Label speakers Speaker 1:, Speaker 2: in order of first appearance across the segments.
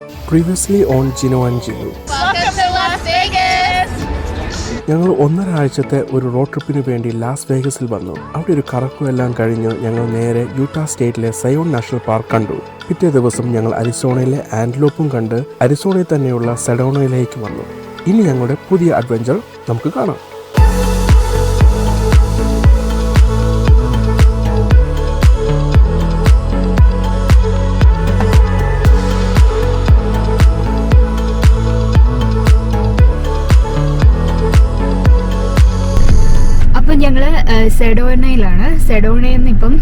Speaker 1: Previously on Jino and Gilu.
Speaker 2: Welcome to Las Vegas!
Speaker 1: ഞങ്ങൾ 1.5 ആഴ്ചത്തെ ഒരു റോഡ് ട്രിപ്പിന് വേണ്ടി ലാസ് വേഗസിൽ വന്നു. അവിടെ ഒരു കറക്കമെല്ലാം കഴിഞ്ഞ് ഞങ്ങൾ നേരെ യൂട്ടാ സ്റ്റേറ്റിലെ സയോൺ നാഷണൽ പാർക്ക് കണ്ടു. പിറ്റേ ദിവസം ഞങ്ങൾ അരിസോണയിലെ ആൻഡ്ലോപ്പും കണ്ട് അരിസോണയിൽ തന്നെയുള്ള സെഡോണയിലേക്ക് വന്നു. ഇനി ഞങ്ങളുടെ പുതിയ അഡ്വഞ്ചർ നമുക്ക് കാണാം.
Speaker 3: ഞങ്ങൾ സെഡോണയിലാണ്. സെഡോണയിൽ നിന്ന് ഇപ്പം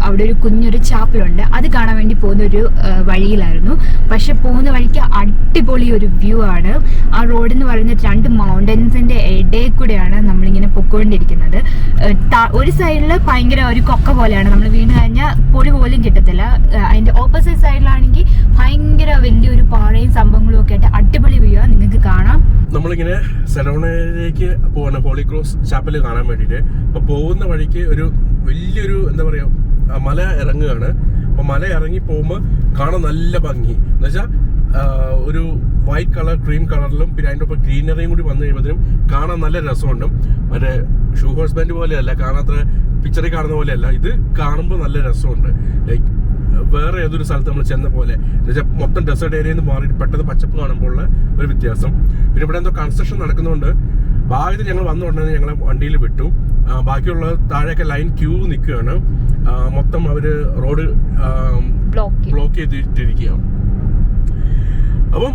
Speaker 3: അവിടെ ഒരു കുഞ്ഞൊരു ചാപ്പലുണ്ട്. അത് കാണാൻ വേണ്ടി പോകുന്ന ഒരു വഴിയിലായിരുന്നു. പക്ഷെ പോകുന്ന വഴിക്ക് അടിപൊളി ഒരു വ്യൂ ആണ്. ആ റോഡ് എന്ന് പറയുന്നത് 2 മൗണ്ടൻസിന്റെ ഇടയിൽ കൂടെയാണ് നമ്മളിങ്ങനെ പൊക്കോണ്ടിരിക്കുന്നത്. ഒരു സൈഡിൽ ഭയങ്കര ഒരു കൊക്ക പോലെയാണ്, നമ്മൾ വീണ് കഴിഞ്ഞാൽ പൊടി പോലും കിട്ടത്തില്ല. അതിന്റെ ഓപ്പോസിറ്റ് സൈഡിലാണെങ്കിൽ ഭയങ്കര വലിയൊരു പാറയും സംഭവങ്ങളും ഒക്കെ ആയിട്ട് അടിപൊളി വ്യൂ ആണ്, നിങ്ങൾക്ക് കാണാം.
Speaker 1: നമ്മളിങ്ങനെ സെഡോണയിലേക്ക് പോവാണ്, ഹോളി ക്രോസ് ചാപ്പൽ കാണാൻ വേണ്ടിയിട്ട്. അപ്പോൾ പോകുന്ന വഴിക്ക് ഒരു വലിയൊരു എന്താ പറയുക മല ഇറങ്ങുകയാണ്. അപ്പോൾ മല ഇറങ്ങി പോകുമ്പോൾ കാണാൻ നല്ല ഭംഗി എന്ന് വെച്ചാൽ ഒരു വൈറ്റ് കളർ ക്രീം കളറിലും പിന്നെ അതിൻ്റെ ഒപ്പം ഗ്രീനറിയും കൂടി വന്നു കഴിയുമ്പോഴത്തേനും കാണാൻ നല്ല രസമുണ്ട്. മറ്റേ ഷൂ ഹോഴ്സ് ബാൻഡ് പോലെയല്ല, കാണാത്ത പിക്ചറിൽ കാണുന്ന പോലെയല്ല, ഇത് കാണുമ്പോൾ നല്ല രസമുണ്ട്. ലൈക്ക് വേറെ ഏതൊരു സ്ഥലത്ത് നമ്മൾ ചെന്ന പോലെ എന്ന് വെച്ചാൽ മൊത്തം ഡെസേർട്ട് ഏരിയയിൽ നിന്ന് മാറി പെട്ടെന്ന് പച്ചപ്പ് കാണുമ്പോൾ ഉള്ള ഒരു വ്യത്യാസം. പിന്നെ ഇവിടെ എന്തോ കൺസ്ട്രക്ഷൻ നടക്കുന്നതുകൊണ്ട് ഭാഗത്ത് ഞങ്ങൾ വന്ന ഉടനെ ഞങ്ങളെ വണ്ടിയിൽ വിട്ടു. ബാക്കിയുള്ള താഴെയൊക്കെ ലൈൻ ക്യൂ നിൽക്കുകയാണ്. മൊത്തം അവര് റോഡ് ബ്ലോക്ക് ചെയ്തിട്ടിരിക്കുകയാണ്. അപ്പം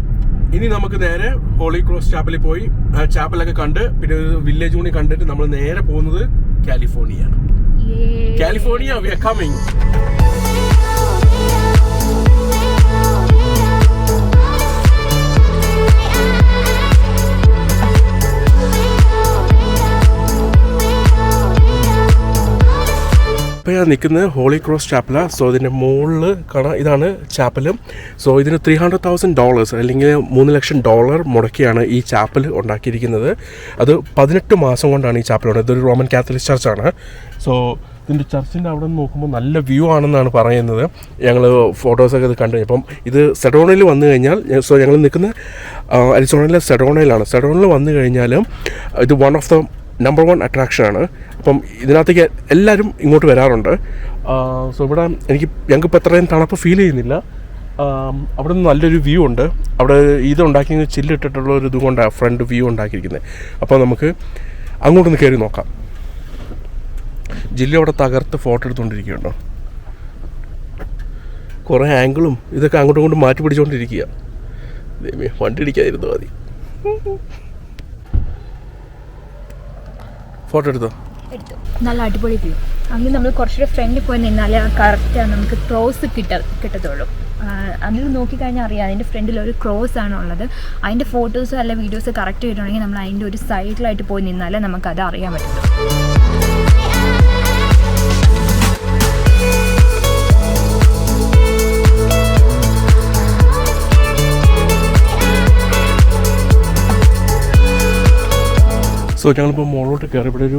Speaker 1: ഇനി നമുക്ക് നേരെ ഹോളി ക്രോസ് ചാപ്പലിൽ പോയി ചാപ്പലൊക്കെ കണ്ട് പിന്നെ ഒരു വില്ലേജ് കൂടി കണ്ടിട്ട് നമ്മൾ നേരെ പോകുന്നത് കാലിഫോർണിയ. V are coming. ഇപ്പോൾ ഞാൻ നിൽക്കുന്നത് ഹോളി ക്രോസ് ചാപ്പലാണ്. സോ ഇതിൻ്റെ മുകളിൽ കാണാം, ഇതാണ് ചാപ്പൽ. സോ ഇതിന് $300,000 അല്ലെങ്കിൽ $3 ലക്ഷം മുടക്കിയാണ് ഈ ചാപ്പൽ ഉണ്ടാക്കിയിരിക്കുന്നത്. അത് 18 മാസം കൊണ്ടാണ് ഈ ചാപ്പൽ ഉണ്ടായത്. ഇതൊരു റോമൻ കാത്തലിക് ചർച്ചാണ്. സോ ഇതിൻ്റെ ചർച്ചിൻ്റെ അവിടെ നിന്ന് നോക്കുമ്പോൾ നല്ല വ്യൂ ആണെന്നാണ് പറയുന്നത്. ഞങ്ങൾ ഫോട്ടോസൊക്കെ ഇത് കണ്ടു. അപ്പം ഇത് സെഡോണയിൽ വന്നു കഴിഞ്ഞാൽ, സോ ഞങ്ങൾ നിൽക്കുന്നത് അരിസോണയിലെ സെഡോണയിലാണ്. സെഡോണയിൽ വന്നു കഴിഞ്ഞാൽ ഇത് വൺ ഓഫ് ദ നമ്പർ 1 അട്രാക്ഷനാണ്. അപ്പം ഇതിനകത്തേക്ക് എല്ലാവരും ഇങ്ങോട്ട് വരാറുണ്ട്. സോ ഇവിടെ ഞങ്ങൾക്കിപ്പോൾ എത്രയും തണുപ്പ് ഫീൽ ചെയ്യുന്നില്ല. അവിടെ നിന്ന് നല്ലൊരു വ്യൂ ഉണ്ട്. അവിടെ ഇത് ഉണ്ടാക്കിയത് ചില്ലിട്ടിട്ടുള്ള ഒരു ഇത് കൊണ്ടാണ് ഫ്രണ്ട് വ്യൂ ഉണ്ടാക്കിയിരിക്കുന്നത്. അപ്പോൾ നമുക്ക് അങ്ങോട്ടൊന്ന് കയറി നോക്കാം. ജില്ല അവിടെ തകർത്ത് ഫോട്ടോ എടുത്തുകൊണ്ടിരിക്കുകയുണ്ടോ, കുറേ ആംഗിളും ഇതൊക്കെ അങ്ങോട്ടും ഇങ്ങോട്ടും മാറ്റി പിടിച്ചുകൊണ്ടിരിക്കുക. വണ്ടി ഇടിക്കാതിരുന്നു മതി. ഫോട്ടോ എടുത്തു.
Speaker 3: നല്ല അടിപൊളി വ്യൂ. അങ്ങനെ നമ്മൾ കുറച്ചുകൂടെ ഫ്രണ്ടിൽ പോയി നിന്നാലേ കറക്റ്റ് നമുക്ക് ക്രോസ് കിട്ടത്തുള്ളൂ. അതിൽ നോക്കിക്കഴിഞ്ഞാൽ അറിയാം അതിൻ്റെ ഫ്രണ്ടിൽ ഒരു ക്രോസ് ആണ് ഉള്ളത്. അതിൻ്റെ ഫോട്ടോസ് അല്ല വീഡിയോസ് കറക്റ്റ് കിട്ടണമെങ്കിൽ നമ്മൾ അതിൻ്റെ ഒരു സൈഡിലായിട്ട് പോയി നിന്നാലേ നമുക്കത് അറിയാൻ പറ്റുള്ളൂ.
Speaker 1: സോ ഞങ്ങളിപ്പോൾ മുകളിലോട്ട് കയറി. ഇവിടെ ഒരു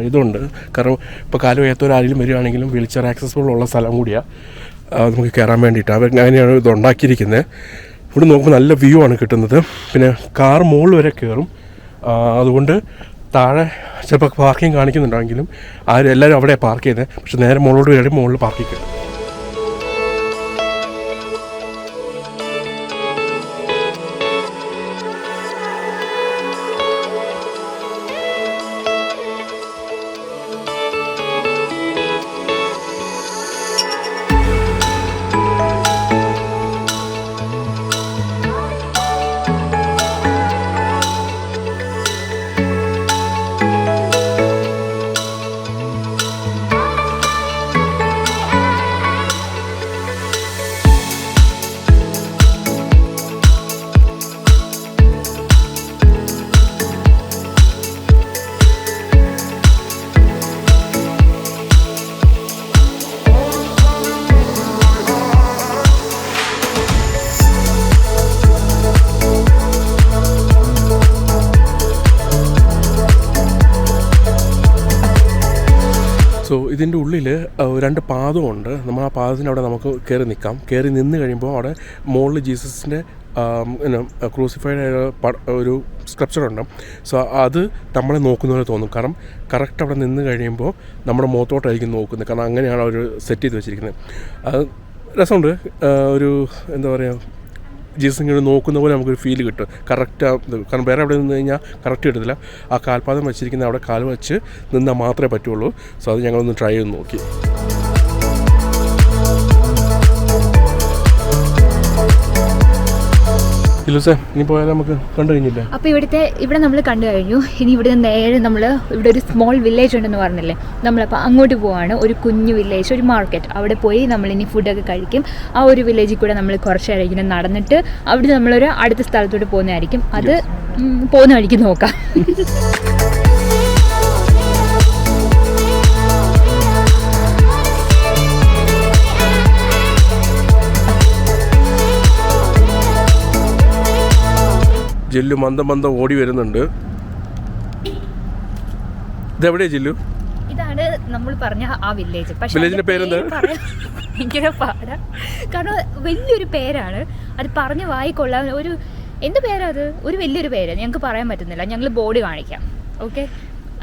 Speaker 1: ഇതുണ്ട്, കാരണം ഇപ്പോൾ കാലം ഏത്തൊരാരെങ്കിലും വരികയാണെങ്കിലും വീൽ ചെയർ ആക്സസിബിൾ ഉള്ള സ്ഥലം കൂടിയാണ് നമുക്ക് കയറാൻ വേണ്ടിയിട്ട്. അവർ അങ്ങനെയാണ് ഇത് ഉണ്ടാക്കിയിരിക്കുന്നത്. ഇവിടെ നോക്കുമ്പോൾ നല്ല വ്യൂ ആണ് കിട്ടുന്നത്. പിന്നെ കാർ മുകളിൽ വരെ കയറും. അതുകൊണ്ട് താഴെ ചിലപ്പോൾ പാർക്കിംഗ് കാണിക്കുന്നുണ്ടെങ്കിലും എല്ലാവരും അവിടെ പാർക്ക് ചെയ്യുന്നത്. പക്ഷെ നേരെ മുകളിലോട്ട് വരെ മുകളിൽ പാർക്കിംഗ് കയറും. ഇതിൻ്റെ ഉള്ളിൽ 2 പാദമുണ്ട്. നമ്മൾ ആ പാദത്തിൻ്റെ അവിടെ നമുക്ക് കയറി നിൽക്കാം. കയറി നിന്ന് കഴിയുമ്പോൾ അവിടെ മുകളിൽ ജീസസിൻ്റെ ക്രൂസിഫൈഡ് ഒരു സ്ക്രപ്ചറുണ്ട്. സോ അത് നമ്മളെ നോക്കുന്ന പോലെ തോന്നും. കാരണം കറക്റ്റ് അവിടെ നിന്ന് കഴിയുമ്പോൾ നമ്മുടെ മുഖത്തോട്ടായിരിക്കും നോക്കുന്നത്. കാരണം അങ്ങനെയാണ് അവർ സെറ്റ് ചെയ്ത് വെച്ചിരിക്കുന്നത്. അത് രസമുണ്ട്. ഒരു എന്താ പറയുക, ജീസസ് ഇങ്ങനെ നോക്കുന്ന പോലെ നമുക്കൊരു ഫീൽ കിട്ടും. കറക്റ്റ് കാരണം വേറെ എവിടെ നിന്ന് കഴിഞ്ഞാൽ കറക്റ്റ് കിട്ടത്തില്ല. ആ കാൽപാദം വെച്ചിരിക്കുന്ന അവിടെ കാൽ വെച്ച് നിന്നാൽ മാത്രമേ പറ്റുള്ളൂ. സോ അത് ഞങ്ങളൊന്ന് ട്രൈ ചെയ്ത് നോക്കി. ഇല്ലൂസേ, ഇനി പോയാൽ നമുക്ക് കണ്ടു കഴിഞ്ഞില്ല.
Speaker 3: അപ്പോൾ ഇവിടെ നമ്മൾ കണ്ടു കഴിഞ്ഞു. ഇനി ഇവിടെ നേരെ നമ്മൾ ഇവിടെ ഒരു സ്മോൾ വില്ലേജ് ഉണ്ടെന്ന് പറഞ്ഞില്ലേ, നമ്മളപ്പോൾ അങ്ങോട്ട് പോവാണ്. ഒരു കുഞ്ഞു വില്ലേജ്, ഒരു മാർക്കറ്റ്. അവിടെ പോയി നമ്മളിനി ഫുഡൊക്കെ കഴിക്കും. ആ ഒരു വില്ലേജിൽ കൂടെ നമ്മൾ കുറച്ച് നേരം ഇങ്ങനെ നടന്നിട്ട് അവിടെ നമ്മളൊരു അടുത്ത സ്ഥലത്തോട്ട് പോകുന്നതായിരിക്കും. അത് പോകുന്ന വഴിക്ക് നോക്കാം.
Speaker 1: ജില്ലു മന്ദം ഓടി വരുന്നുണ്ട്. ഇതെവിടെയാ ജില്ലു?
Speaker 3: ഇതാണ് നമ്മൾ പറഞ്ഞ ആ വില്ലേജ്. പക്ഷേ
Speaker 1: വില്ലേജിന്റെ പേരെന്താ?
Speaker 3: ഭയങ്കര പാടാ. കാരണം വലിയൊരു പേരാണ്. അത് പറഞ്ഞ് വായിക്കൊള്ളാൻ ഒരു എന്ത് പേരാ അത്? ഒരു വലിയൊരു പേര് ഞങ്ങൾക്ക് പറയാൻ പറ്റുന്നില്ല. ഞങ്ങൾ ബോർഡ് കാണിക്കാം, ഓക്കെ?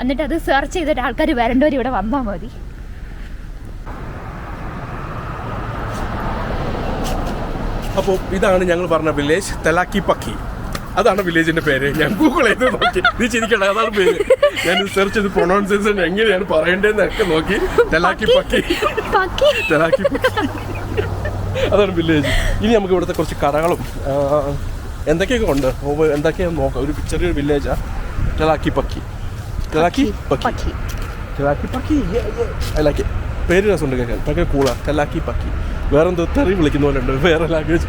Speaker 3: എന്നിട്ട് അത് സെർച്ച് ചെയ്തിട്ട് ആൾക്കാർ വരേണ്ടവർ ഇവിടെ വന്നാൽ മതി.
Speaker 1: അപ്പോൾ ഇതാണ് ഞങ്ങൾ പറഞ്ഞ വില്ലേജ്, തലാക്കിപ്പക്കി. അതാണ് വില്ലേജിന്റെ പേര്. ഞാൻ ഗൂഗിൾ ചെയ്ത് നോക്കി. നീ ചിരിക്കണ്ട, അതാണ് പേര്. ഞാൻ സെർച്ച് ചെയ്ത് പ്രൊണൗൺസിയേഷൻ എങ്ങനെയാണ് പറയേണ്ടതെന്നൊക്കെ നോക്കി. തലാക്കിപ്പക്കി. അതാണ് വില്ലേജ്. ഇനി നമുക്ക് ഇവിടുത്തെ കുറച്ച് കടകളും എന്തൊക്കെയൊക്കെ ഉണ്ട്, എന്തൊക്കെയാണെന്ന് നോക്കാം. ഒരു ചെറിയൊരു വില്ലേജാ തലാക്കിപ്പക്കി. പേര് രസമുണ്ട് കേൾക്കാൻ, ഭയങ്കര കൂളാ. തലാക്കിപ്പക്കി. വേറെന്തോ തെറി വിളിക്കുന്ന പോലെ ഉണ്ട്, വേറെ ലാംഗ്വേജ്.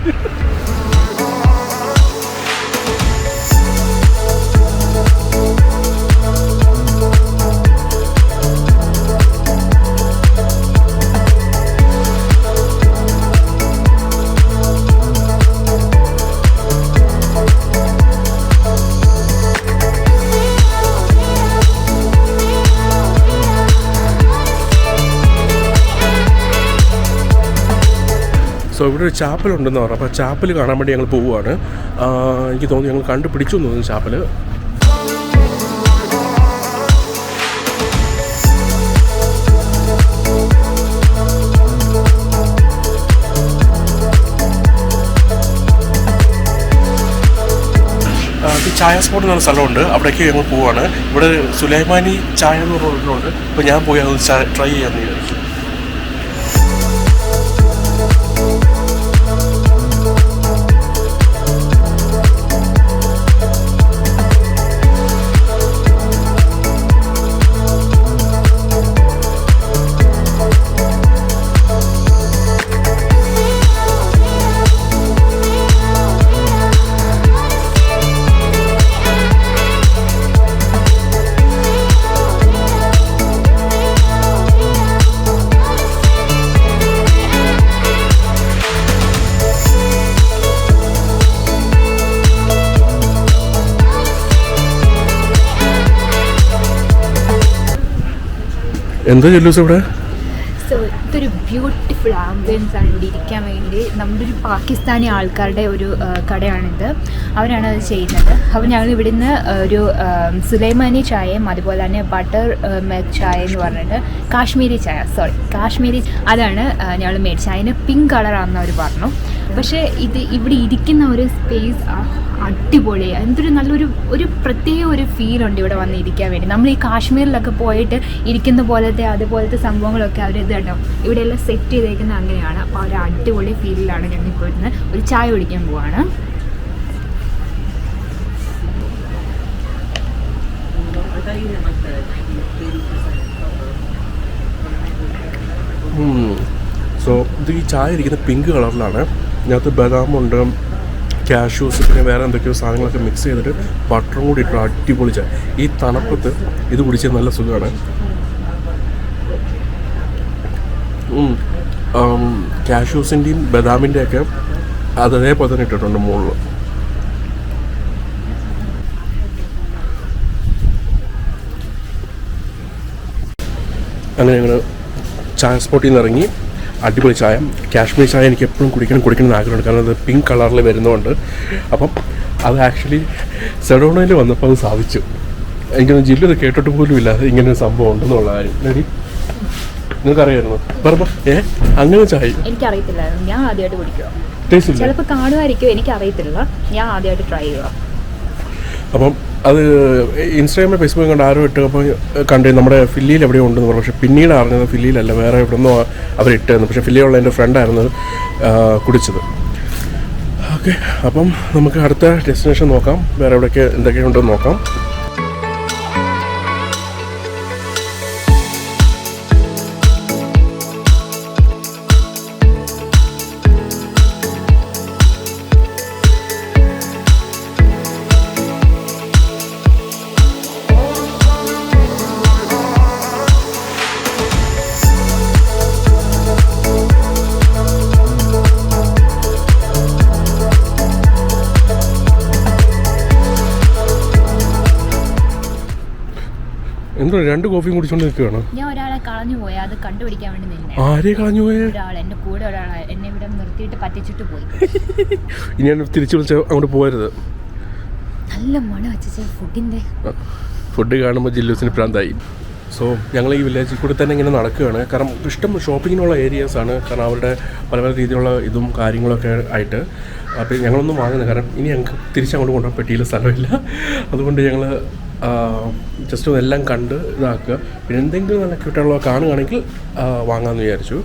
Speaker 1: സോ ഇവിടെ ഒരു ചാപ്പലുണ്ടെന്ന് പറഞ്ഞു. അപ്പോൾ ചാപ്പൽ കാണാൻ വേണ്ടി ഞങ്ങൾ പോവുകയാണ്. എനിക്ക് തോന്നുന്നു ഞങ്ങൾ കണ്ടുപിടിച്ചു എന്ന് തോന്നുന്നു ചാപ്പൽ. ചായ സ്പോട്ട് എന്ന് പറഞ്ഞ സ്ഥലമുണ്ട്, അവിടേക്ക് ഞങ്ങൾ പോവുകയാണ്. ഇവിടെ സുലൈമാനി ചായ എന്ന് പറഞ്ഞിട്ടുണ്ട്. അപ്പോൾ ഞാൻ പോയി അത് ട്രൈ ചെയ്യാമെന്ന് വിചാരിച്ചു. എന്താ ചെല്ലൂസ് ഇവിടെ?
Speaker 3: സോ ഇതൊരു ബ്യൂട്ടിഫുൾ ആംബിയൻസ് ആണ് ഇവിടെ ഇരിക്കാൻ വേണ്ടി. നമ്മുടെ ഒരു പാകിസ്ഥാനി ആൾക്കാരുടെ ഒരു കടയാണിത്. അവരാണ് അത് ചെയ്യുന്നത്. അപ്പോൾ ഞങ്ങൾ ഇവിടുന്ന് ഒരു സുലൈമാനി ചായയും അതുപോലെ തന്നെ ബട്ടർ മിൽക്ക് ചായ എന്ന് പറഞ്ഞിട്ട് കാശ്മീരി അതാണ് ഞങ്ങൾ മേടിച്ചത്. അതിന് പിങ്ക് കളറാണെന്ന് അവർ പറഞ്ഞു. പക്ഷേ ഇവിടെ ഇരിക്കുന്ന ഒരു സ്പേസ് അടിപൊളിയാണ്. എന്തൊരു നല്ലൊരു പ്രത്യേക ഒരു ഫീലുണ്ട് ഇവിടെ വന്ന് ഇരിക്കാൻ വേണ്ടി. നമ്മൾ ഈ കാശ്മീരിലൊക്കെ പോയിട്ട് ഇരിക്കുന്ന അതുപോലത്തെ സംഭവങ്ങളൊക്കെ അവർ ഇതുണ്ടാവും. ഇവിടെയെല്ലാം സെറ്റ് ചെയ്തേക്കുന്നത് അങ്ങനെയാണ്. അപ്പോൾ ഒരു അടിപൊളി ഫീലിലാണ് ഞങ്ങളിപ്പോൾ ഇരുന്ന് ഒരു ചായ കുടിക്കാൻ പോവാണ്.
Speaker 1: സോ ഇത് ഈ ചായ ഇരിക്കുന്ന പിങ്ക് കളറിലാണ്. ഇതിനകത്ത് ബദാമുണ്ട്, കാഷ്യൂസ്, പിന്നെ വേറെ എന്തൊക്കെയോ സാധനങ്ങളൊക്കെ മിക്സ് ചെയ്തിട്ട് ബട്ടറും കൂടി ഇട്ട് അടിപൊളി ചായ. ഈ തണുപ്പത്ത് ഇത് കുടിച്ചാൽ നല്ല സുഖമാണ്. കാഷ്യൂസിൻ്റെയും ബദാമിൻ്റെയൊക്കെ അതേപോലെ തന്നെ ഇട്ടിട്ടുണ്ട് മുകളിൽ. അങ്ങനെ ഞങ്ങൾ ചായ സ്പോട്ടിൽ നിന്ന് ഇറങ്ങി അടിപൊളി ചായ. കാശ്മീർ ചായ എനിക്ക് എപ്പോഴും കുടിക്കണം ആഗ്രഹമുണ്ട്. കാരണം അത് പിങ്ക് കളറിൽ വരുന്നതുകൊണ്ട്. അപ്പം അത് ആക്ച്വലി സെഡോണയിൽ വന്നപ്പോൾ അത് സാധിച്ചു. എനിക്കൊന്നും ജില്ലു ഇത് കേട്ടിട്ട് പോലും ഇല്ല ഇങ്ങനെ ഒരു സംഭവം ഉണ്ടെന്നുള്ള കാര്യം. റെഡി നിങ്ങൾക്കറിയായിരുന്നു? പറഞ്ഞോ. അങ്ങനെ ചായ
Speaker 3: എനിക്കറിയത്തില്ലായിരുന്നു. ഞാൻ ആദ്യമായിട്ട് കുടിക്കുക.
Speaker 1: ടേസ്റ്റ് ഇല്ല,
Speaker 3: ചിലപ്പോൾ കാണുമായിരിക്കും, എനിക്കറിയത്തില്ല. ഞാൻ ആദ്യമായിട്ട് ട്രൈ ചെയ്യുക.
Speaker 1: അപ്പം അത് ഇൻസ്റ്റാഗ്രാമിൽ ഫേസ്ബുക്കിൽ കണ്ട് ആരോ ഇട്ട് അപ്പോൾ കണ്ട് നമ്മുടെ ഫില്ലിയിൽ എവിടെയോ ഉണ്ടെന്ന് പറഞ്ഞു. പക്ഷേ പിന്നീട് അറിഞ്ഞത് ഫില്ലിയിലല്ല, വേറെ എവിടെ നിന്നോ അവരിട്ടായിരുന്നു. പക്ഷേ ഫില്ലിയുള്ള എൻ്റെ ഫ്രണ്ടായിരുന്നു കുടിച്ചത്. ഓക്കെ, അപ്പം നമുക്ക് അടുത്ത ഡെസ്റ്റിനേഷൻ നോക്കാം. വേറെ എന്തൊക്കെയുണ്ടെന്ന് നോക്കാം. എന്തോ 2 കോഫിയും കുടിച്ചോണ്ട് നിൽക്കുകയാണ്.
Speaker 3: ഞാൻ ഒരാളെ കളഞ്ഞു പോയി, അത് കണ്ടുപിടിക്കാൻ വേണ്ടി നിന്നെ.
Speaker 1: ആരെ കളഞ്ഞു പോയേ?
Speaker 3: ഒരാൾ എൻ്റെ കൂടെ, ഒരാൾ എന്നെ ഇവിടെ നിർത്തിയിട്ട് പറ്റിച്ചിട്ട് പോയി.
Speaker 1: ഇനി ഞാൻ തിരിച്ചു വിളിച്ച അങ്ങോട്ട് പോകരുത്.
Speaker 3: നല്ല മണം വെച്ച
Speaker 1: ഫുഡ് കാണുമ്പോൾ ജില്ലൂസിന് പ്രാന്തായി. സോ ഞങ്ങൾ ഈ വില്ലേജിൽ കൂടി തന്നെ ഇങ്ങനെ നടക്കുകയാണ്. കാരണം ഇഷ്ടം ഷോപ്പിങ്ങിനുള്ള ഏരിയാസാണ്. കാരണം അവരുടെ പല പല രീതിയിലുള്ള ഇതും കാര്യങ്ങളൊക്കെ ആയിട്ട്. അപ്പോൾ ഞങ്ങളൊന്നും വാങ്ങുന്നത്, കാരണം ഇനി ഞങ്ങൾക്ക് തിരിച്ചങ്ങോട്ട് കൊണ്ടുപോകാൻ പറ്റിയില്ല, സ്ഥലമില്ല. അതുകൊണ്ട് ഞങ്ങൾ ജസ്റ്റ് എല്ലാം കണ്ട് ഇതാക്കുക. പിന്നെ എന്തെങ്കിലും നല്ല ക്യൂട്ടുള്ള കാണുകയാണെങ്കിൽ വാങ്ങാമെന്ന് വിചാരിച്ചു.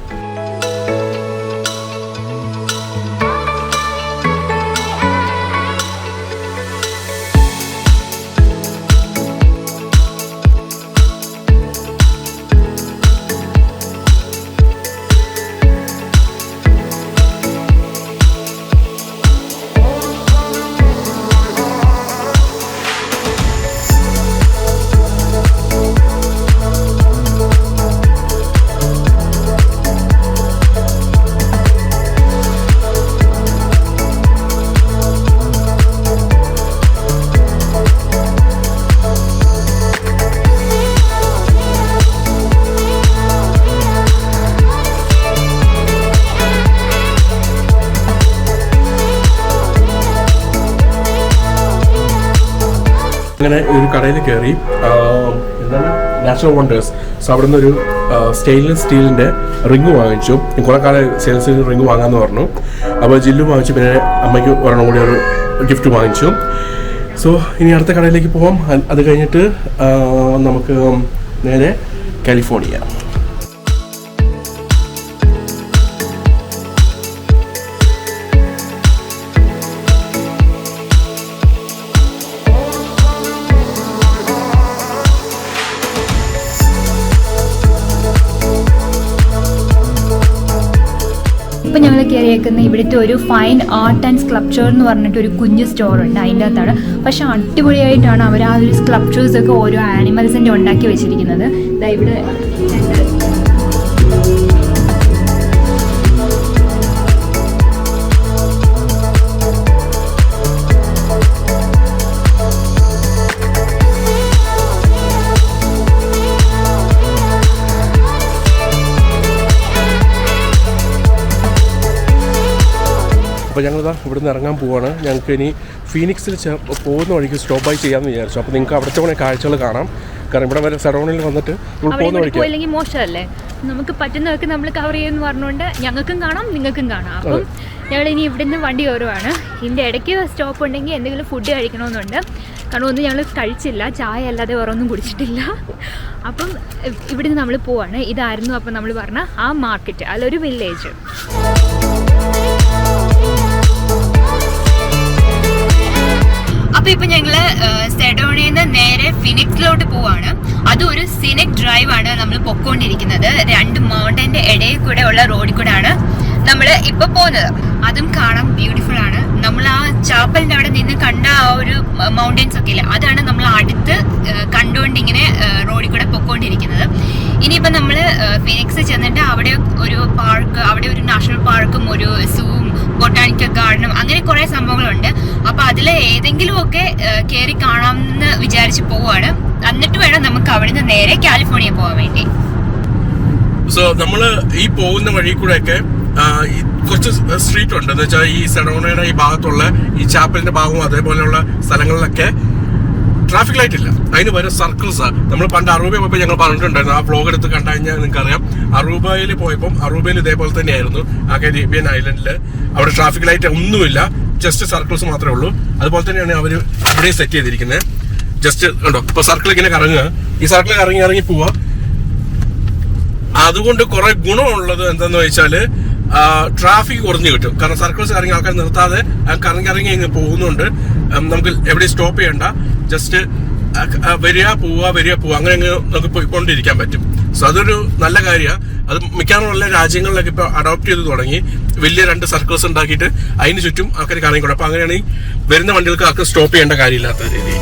Speaker 1: അങ്ങനെ ഒരു കടയിൽ കയറി, എന്താണ് നാച്ചുറൽ വണ്ടേഴ്സ്. സോ അവിടെ നിന്ന് ഒരു സ്റ്റെയിൻലെസ് സ്റ്റീലിൻ്റെ റിങ് വാങ്ങിച്ചു. കുറേ കാലം സ്റ്റെയിൻലെസ് സ്റ്റീൽ റിങ് വാങ്ങാമെന്ന് പറഞ്ഞു. അപ്പോൾ ജില്ലു വാങ്ങിച്ചു. പിന്നെ അമ്മയ്ക്ക് ഒരെണ്ണം കൂടി ഒരു ഗിഫ്റ്റ് വാങ്ങിച്ചു. സോ ഇനി അടുത്ത കടയിലേക്ക് പോകാം. അത് കഴിഞ്ഞിട്ട് നമുക്ക് നേരെ കാലിഫോർണിയ.
Speaker 3: ഇപ്പം ഞങ്ങൾ കയറിയേക്കുന്ന ഇവിടുത്തെ ഒരു ഫൈൻ ആർട്ട് ആൻഡ് സ്കൾപ്ചർ എന്ന് പറഞ്ഞിട്ട് ഒരു കുഞ്ഞ് സ്റ്റോറുണ്ട്. അതിൻ്റെ അകത്താണ്. പക്ഷെ അടിപൊളിയായിട്ടാണ് അവർ ആ ഒരു സ്കൾപ്ചേഴ്സൊക്കെ ഓരോ ആനിമൽസിൻ്റെ ഉണ്ടാക്കി വെച്ചിരിക്കുന്നത്. ഇവിടെ
Speaker 1: അപ്പോൾ ഞങ്ങളിതാ ഇവിടുന്ന് ഇറങ്ങാൻ പോവുകയാണ്. ഞങ്ങൾക്ക് ഇനി ഫീനിക്സിൽ പോകുന്ന വഴിക്ക് സ്റ്റോപ്പ് ബൈ ചെയ്യാമെന്ന് വിചാരിച്ചു. അപ്പോൾ നിങ്ങൾക്ക് അവിടുത്തെ കൂടെ കാഴ്ചകൾ കാണാം. കാരണം ഇവിടെ വരെ സെഡോണിൽ വന്നിട്ട് നമ്മൾ പോകുന്ന വഴിക്ക്
Speaker 3: പോയില്ലെങ്കിൽ മോശമല്ലേ, നമുക്ക് പറ്റുന്നതൊക്കെ നമ്മൾ കവർ ചെയ്യുമെന്ന് പറഞ്ഞുകൊണ്ട് ഞങ്ങൾക്കും കാണാം നിങ്ങൾക്കും കാണാം. അപ്പം ഞങ്ങൾ ഇനി ഇവിടെ നിന്ന് വണ്ടി കയറുവാണ്. ഇതിൻ്റെ ഇടയ്ക്ക് സ്റ്റോപ്പ് ഉണ്ടെങ്കിൽ എന്തെങ്കിലും ഫുഡ് കഴിക്കണമെന്നുണ്ട്. കാരണം ഒന്നും ഞങ്ങൾ കഴിച്ചില്ല, ചായ അല്ലാതെ വേറെ ഒന്നും കുടിച്ചിട്ടില്ല. അപ്പം ഇവിടുന്ന് നമ്മൾ പോവാണ്. ഇതായിരുന്നു അപ്പം നമ്മൾ പറഞ്ഞ ആ മാർക്കറ്റ്, അല്ലൊരു വില്ലേജ്. അപ്പോൾ ഇപ്പം ഞങ്ങൾ സെഡോണിൽ നിന്ന് നേരെ ഫിനിക്സിലോട്ട് പോവാണ്. അതും ഒരു സിനിക് ഡ്രൈവ് ആണ് നമ്മൾ പൊക്കോണ്ടിരിക്കുന്നത്. 2 മൗണ്ടൻ്റെ ഇടയിൽ കൂടെ ഉള്ള റോഡിൽ കൂടെ ആണ് നമ്മൾ ഇപ്പോൾ പോകുന്നത്. അതും കാണാൻ ബ്യൂട്ടിഫുൾ ആണ്. നമ്മൾ ആ ചാപ്പലിൻ്റെ അവിടെ നിന്ന് കണ്ട ആ ഒരു മൗണ്ടൻസ് ഒക്കെ ഇല്ലേ, അതാണ് നമ്മൾ അടുത്ത് കണ്ടുകൊണ്ടിങ്ങനെ റോഡിൽ കൂടെ പൊക്കോണ്ടിരിക്കുന്നത്. ഇനിയിപ്പോൾ നമ്മൾ ഫിനിക്സ് ചെന്നിട്ട് അവിടെ ഒരു പാർക്ക്, അവിടെ ഒരു നാഷണൽ പാർക്കും ഒരു സൂവും ബൊട്ടാണിക്കൽ ഗാർഡനും അങ്ങനെ കുറേ സംഭവങ്ങളുണ്ട്. അപ്പോൾ അതിൽ ഏതെങ്കിലും ഒക്കെ കയറി കാണാമെന്ന് വിചാരിച്ച് പോവാണ്. എന്നിട്ട് വേണം നമുക്ക് അവിടെ നിന്ന് നേരെ കാലിഫോർണിയ പോകാൻ വേണ്ടി.
Speaker 1: സോ നമ്മള് ഈ പോകുന്ന വഴി കൂടെ ഒക്കെ കുറച്ച് സ്ട്രീറ്റ് ഉണ്ട് എന്ന് വെച്ചാൽ ഈ സെഡോണയുടെ ഈ ഭാഗത്തുള്ള ഈ ചാപ്പലിന്റെ ഭാഗവും അതേപോലെയുള്ള സ്ഥലങ്ങളിലൊക്കെ ട്രാഫിക് ലൈറ്റ് ഇല്ല. അതിന് വരെ സർക്കിൾസാ. നമ്മൾ പണ്ട് അറൂബ പോയപ്പോൾ ഞങ്ങൾ പറഞ്ഞിട്ടുണ്ടായിരുന്നു, ആ വ്ലോഗ് എടുത്ത് കണ്ടു കഴിഞ്ഞാൽ നിങ്ങൾക്ക് അറിയാം. അറൂബയിൽ പോയപ്പോൾ അറൂബയിൽ ഇതേപോലെ തന്നെയായിരുന്നു. ആ കരീബിയൻ ഐലൻഡിൽ അവിടെ ട്രാഫിക് ലൈറ്റ് ഒന്നുമില്ല, ജസ്റ്റ് സർക്കിൾസ് മാത്രമേ ഉള്ളൂ. അതുപോലെ തന്നെയാണ് അവർ ഇവിടെ സെറ്റ് ചെയ്തിരിക്കുന്നത്. ജസ്റ്റ് ഉണ്ടോ ഇപ്പൊ സർക്കിൾ ഇങ്ങനെ കറങ്ങുക, ഈ സർക്കിൾ ഇറങ്ങി പോവാ. അതുകൊണ്ട് കുറെ ഗുണമുള്ളത് എന്താന്ന് വെച്ചാല് ട്രാഫിക് കുറഞ്ഞു കിട്ടും. കാരണം സർക്കിൾസ് കറങ്ങി ആൾക്കാർ നിർത്താതെ കറങ്ങി ഇങ്ങ് പോകുന്നുണ്ട്. നമുക്ക് എവിടെ സ്റ്റോപ്പ് ചെയ്യണ്ട, ജസ്റ്റ് വരിക പോവുക അങ്ങനെ അങ്ങ് നമുക്ക് പോയിക്കൊണ്ടിരിക്കാൻ പറ്റും. സോ അതൊരു നല്ല കാര്യമാണ്. അത് മിക്കവാറുള്ള രാജ്യങ്ങളിലൊക്കെ ഇപ്പൊ അഡോപ്റ്റ് ചെയ്ത് തുടങ്ങി. വലിയ 2 സർക്കിൾസ് ഉണ്ടാക്കിയിട്ട് അതിന് ചുറ്റും ആൾക്കാർ കറങ്ങിക്കൊള്ളു. അപ്പൊ അങ്ങനെയാണെങ്കിൽ വരുന്ന വണ്ടികൾക്ക് ആർക്കും സ്റ്റോപ്പ് ചെയ്യേണ്ട കാര്യമില്ലാത്ത രീതി.